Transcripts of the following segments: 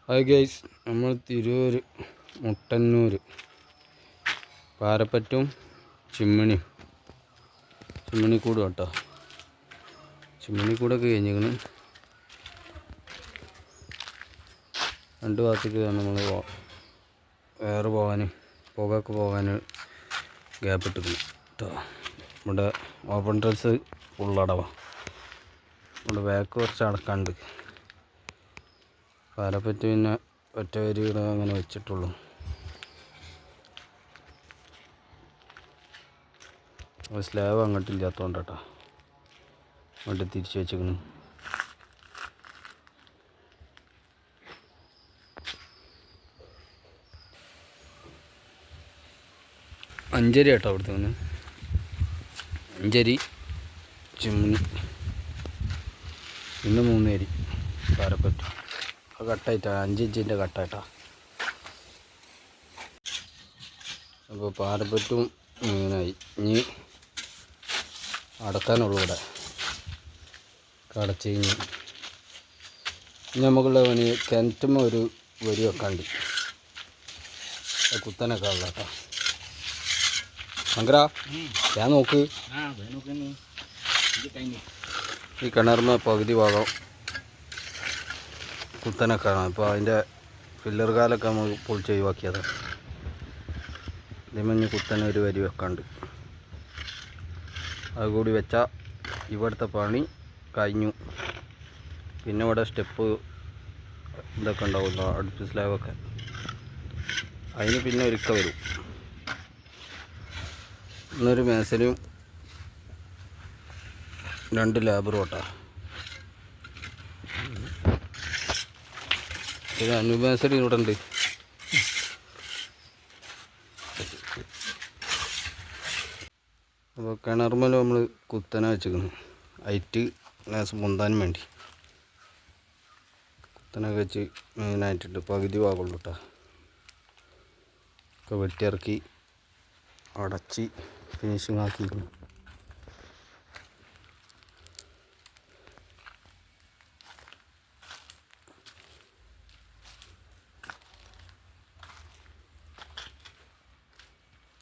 Hi guys, നമ്മൾ തിരൂർ മുട്ടന്നൂർ പാരപ്പറ്റും ചിമ്മിണിക്കൂടും കേട്ടോ. ചിമ്മിണിക്കൂടൊക്കെ കഴിഞ്ഞിരിക്കണ്. രണ്ട് ഭാഗത്തേക്ക് നമ്മൾ വേറെ പുകയൊക്കെ പോകാൻ ഗ്യാപ്പ് ഇട്ടിരിക്കണം കേട്ടോ. ഇവിടെ ഓപ്പൺ ഡ്രസ്സ് ഫുള്ളടവാണ്. ഇവിടെ ബാക്ക് കുറച്ച് അടക്കാണ്ട്. പാരപ്പറ്റ് പിന്നെ ഒറ്റ വരിയുടെ അങ്ങനെ വെച്ചിട്ടുള്ളൂ. സ്ലാബ് അങ്ങോട്ടില്ലാത്തതുകൊണ്ട് കേട്ടോ അങ്ങോട്ട് തിരിച്ച് വെച്ചിരിക്കണം. അഞ്ചരി കേട്ടോ അവിടുത്തെ വന്ന് അഞ്ചരി ചിമ്മിണി, പിന്നെ 3 അരി പാരപ്പറ്റ്. കട്ടായിട്ടാണ് 5 ഇഞ്ചിൻ്റെ കട്ടായിട്ടാ. അപ്പോൾ പാരപ്പറ്റും മീനായി. ഇനി അടക്കാനുള്ളൂ. ഇവിടെ അടച്ച് കഴിഞ്ഞ് നമുക്കുള്ള പണി കിണറ്റുമ്പോൾ ഒരു വരി വെക്കാണ്ട് കുത്തനൊക്കെ ഉള്ള കേട്ടോ. ശങ്കര ഞാൻ നോക്ക്, ഈ കിണറിന് പകുതി ഭാഗം കുത്തനൊക്കെയാണ്. അപ്പോൾ അതിൻ്റെ ഫില്ലർ കാലൊക്കെ നമ്മൾ പൊളിച്ച് ഒഴിവാക്കിയതാണ്. ഇതിമഞ്ഞ് കുത്തനെ ഒരു വരി വെക്കാണ്ട് അതുകൂടി വെച്ചാൽ ഇവിടുത്തെ പണി കഴിഞ്ഞു. പിന്നെ ഇവിടെ സ്റ്റെപ്പ് ഇതൊക്കെ ഉണ്ടാവുമല്ലോ, അടുപ്പ് സ്ലാബൊക്കെ, അതിന് പിന്നെ ഒരുക്ക വരും. ഇന്നൊരു മേസനും 2 ലേബറും കേട്ടോ. പിന്നെ അനുമേസരി ഇവിടെ ഉണ്ട്. അപ്പോൾ കിണറുമേൽ നമ്മൾ കുത്തനെ വെച്ചിരിക്കുന്നു. ഹൈറ്റ് ഗ്ലാസ് പൊന്താൻ വേണ്ടി കുത്തനൊക്കെ വെച്ച് മെയിനായിട്ടിട്ട് പകുതി ഭാഗമുള്ളൂ കേട്ടോ. ഒക്കെ വെട്ടിയിറക്കി അടച്ച് ഫിനിഷിങ് ആക്കിയിരുന്നു.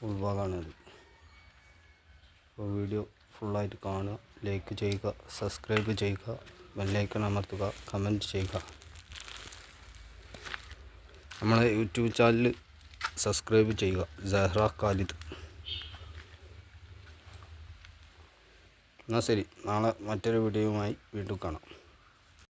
ഉൾഭാഗമാണത്. അപ്പോൾ വീഡിയോ ഫുള്ളായിട്ട് കാണുക, ലൈക്ക് ചെയ്യുക, സബ്സ്ക്രൈബ് ചെയ്യുക, ബെല്ലൈക്കൺ അമർത്തുക, കമൻറ്റ് ചെയ്യുക. നമ്മളെ യൂട്യൂബ് ചാനൽ സബ്സ്ക്രൈബ് ചെയ്യുക, സഹ്റ ഖാലിദ്. എന്നാൽ ശരി, നാളെ മറ്റൊരു വീഡിയോയുമായി വീണ്ടും കാണാം.